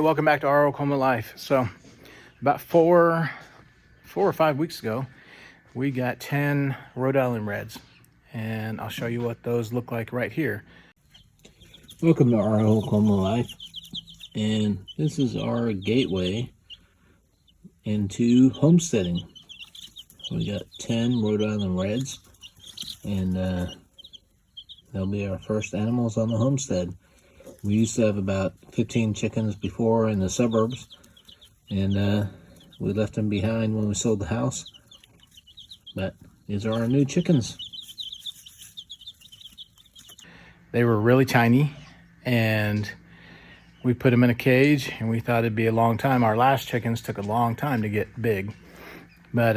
welcome back to our Oklahoma Life. So about four or 5 weeks ago, we got 10 Rhode Island Reds, and I'll show you what those look like right here. Welcome to our Oklahoma Life, and this is our gateway into homesteading. We got 10 Rhode Island Reds, and they'll be our first animals on the homestead. We used to have about 15 chickens before in the suburbs, and we left them behind when we sold the house. But these are our new chickens. They were really tiny, and we put them in a cage, and we thought it'd be a long time. Our last chickens took a long time to get big, but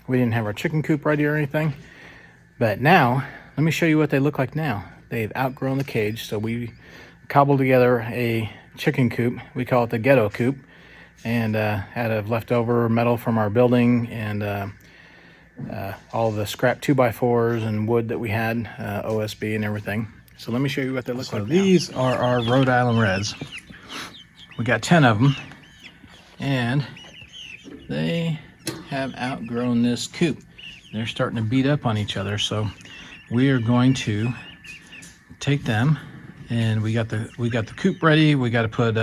we didn't have our chicken coop ready or anything. But now, let me show you what they look like now. They've outgrown the cage, so we cobbled together a chicken coop. We call it the ghetto coop, and out of leftover metal from our building and all the scrap 2x4s and wood that we had, OSB and everything. So let me show you what they look like. These are our Rhode Island Reds. We got 10 of them, and they have outgrown this coop. They're starting to beat up on each other, so we are going to take them, and we got the coop ready. We got to put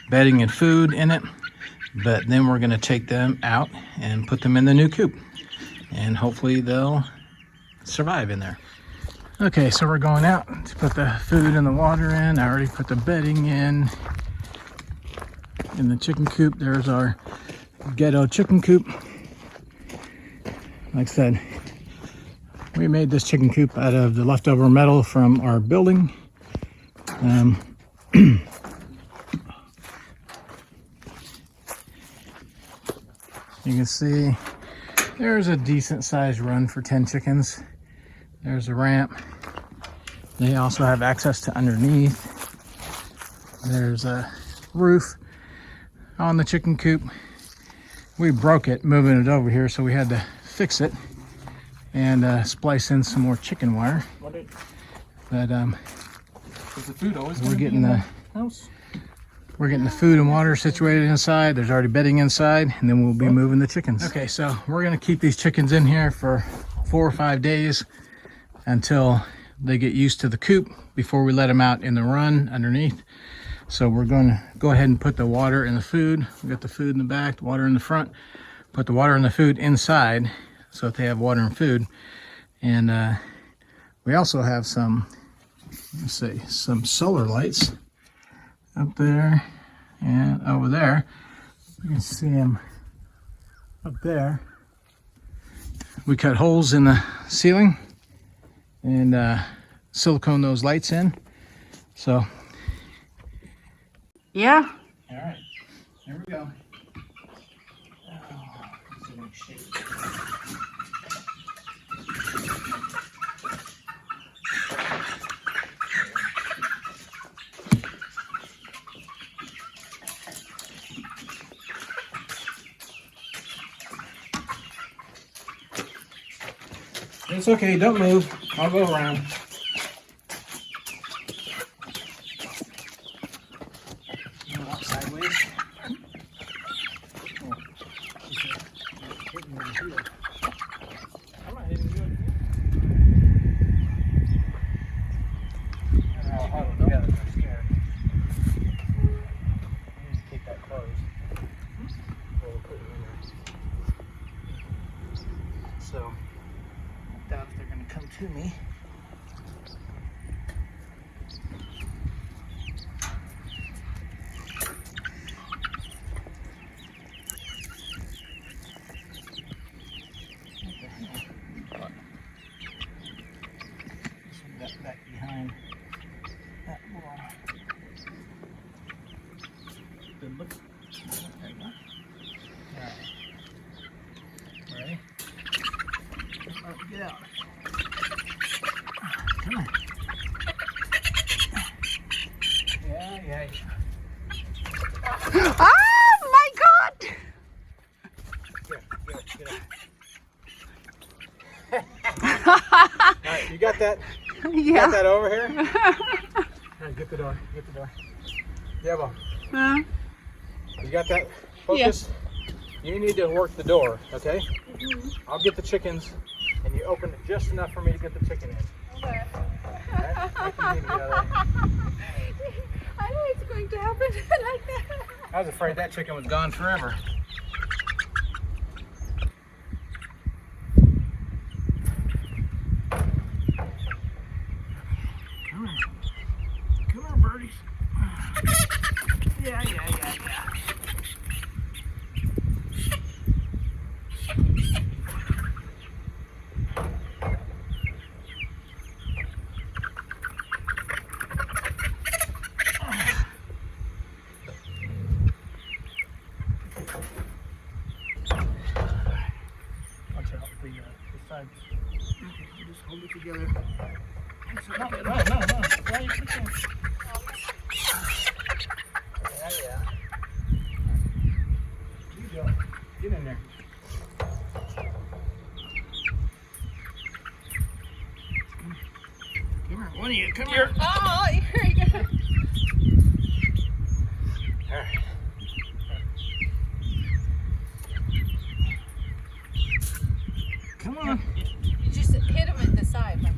bedding and food in it, but then we're going to take them out and put them in the new coop, and hopefully they'll survive in there. Okay, so we're going out to put the food and the water in. I already put the bedding in the chicken coop. There's our ghetto chicken coop. Like I said, we made this chicken coop out of the leftover metal from our building. You can see there's a decent sized run for 10 chickens. There's a ramp. They also have access to underneath. There's a roof on the chicken coop. We broke it moving it over here, so we had to fix it and splice in some more chicken wire. But is the food always we're getting the food and water situated inside. There's already bedding inside, and then we'll be moving the chickens. Okay, so we're gonna keep these chickens in here for 4 or 5 days until they get used to the coop before we let them out in the run underneath. So we're going to go ahead and put the water and the food. We got the food in the back, the water in the front. Put the water and the food inside so that they have water and food. And we also have some, let's see, some solar lights up there and over there. You can see them up there. We cut holes in the ceiling and silicone those lights in. So yeah. All right, here we go. It's okay, don't move. I'll go around. Sideways. I'm not even doing it. I'll huddle together. I'm scared. I need to keep that closed. We'll put it in there. So, I doubt if they're going to come to me. Back behind that wall. Good look. There you go. Alright. Ready? Alright, get out. Come on. Yeah. Oh my God! Get out. Alright, you got that? Yeah. Got that over here? Alright, get the door. Get the door. Yeah, well. You got that focus? You need to work the door, okay? I'll get the chickens, and you open it just enough for me to get the chicken in. Okay. Okay? Make it easy, brother. I know it's going to happen like that. I was afraid that chicken was gone forever. Come on. Come on, birdies. Yeah. Watch out, the sides. Okay, you just hold it together. No. Why are you pushing? Yeah. You go. Get in there. Come here, one of you. Come here. Oh, here you go. All right. Come on. You just hit him at the side. Like.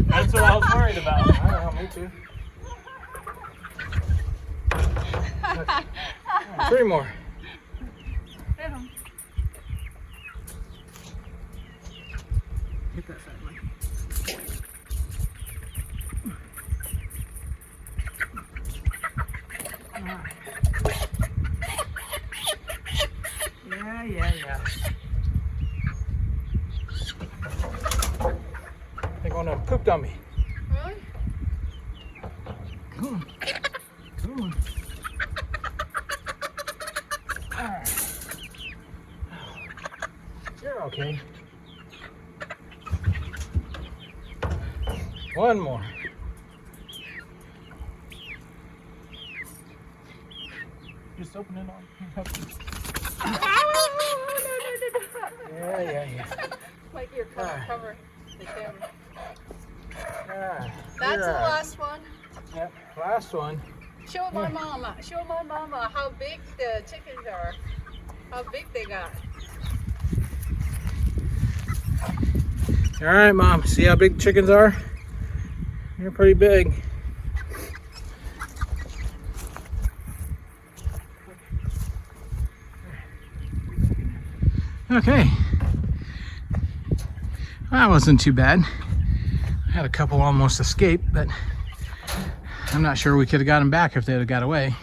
That's what I was worried about. I don't know, me too. Okay. Right, 3 more. Hit that side, Mike. Yeah. They're gonna poop on me. Really? Come on. All right. You're okay. One more. Just open it on. Yeah. Like you're cover the camera. Ah, That's the you're all right. last one. Yep, last one. Show my mama. Show my mama how big the chickens are. How big they got. All right, Mom. See how big chickens are? They're pretty big. Okay. That wasn't too bad. I had a couple almost escape, but I'm not sure we could have got them back if they'd have got away.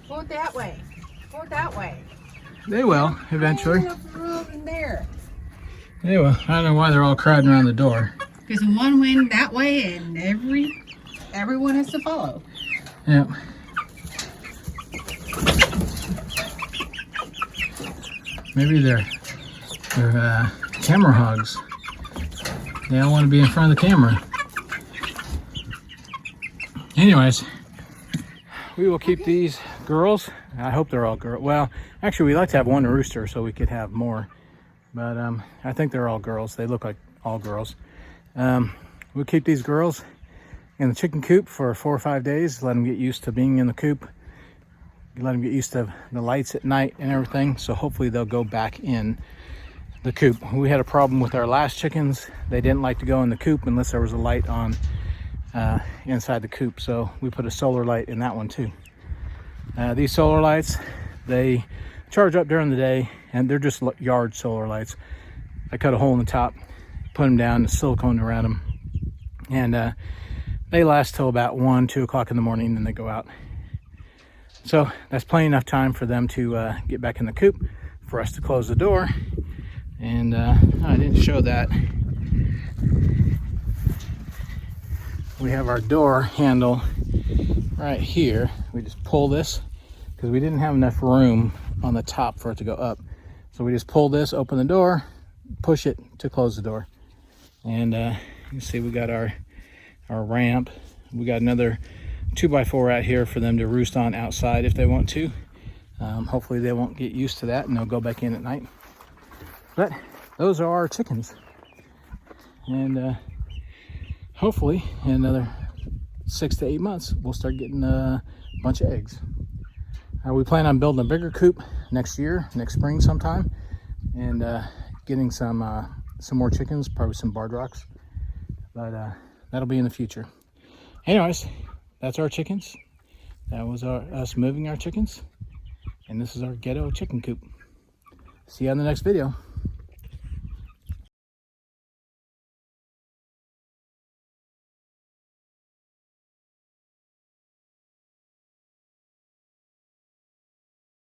Go that way. Go that way. They will, eventually. Enough room in there. They will. I don't know why they're all crowding around the door. Because one went that way and everyone has to follow. Yep. Maybe they're camera hogs. They don't want to be in front of the camera. Anyways, we will keep these girls. I hope they're all girls. Well, actually, we like to have one rooster so we could have more. But I think they're all girls. They look like all girls. We'll keep these girls in the chicken coop for 4 or 5 days. Let them get used to being in the coop. Let them get used to the lights at night and everything. So hopefully they'll go back in the coop. We had a problem with our last chickens. They didn't like to go in the coop unless there was a light on inside the coop. So we put a solar light in that one too. These solar lights, they charge up during the day and they're just yard solar lights. I cut a hole in the top, put them down, the silicone around them, and they last till about 1, 2 o'clock in the morning, and then they go out. So that's plenty enough time for them to get back in the coop, for us to close the door. And I didn't show that. We have our door handle right here. We just pull this because we didn't have enough room on the top for it to go up. So we just pull this, open the door, push it to close the door. And you can see we got our ramp. We got another 2x4 out here for them to roost on outside if they want to. Hopefully they won't get used to that and they'll go back in at night. But those are our chickens. And hopefully in another 6 to 8 months, we'll start getting a bunch of eggs. We plan on building a bigger coop next year, next spring sometime, and getting some more chickens, probably some barred rocks. But that'll be in the future. Anyways, that's our chickens. That was us moving our chickens. And this is our ghetto chicken coop. See you on the next video.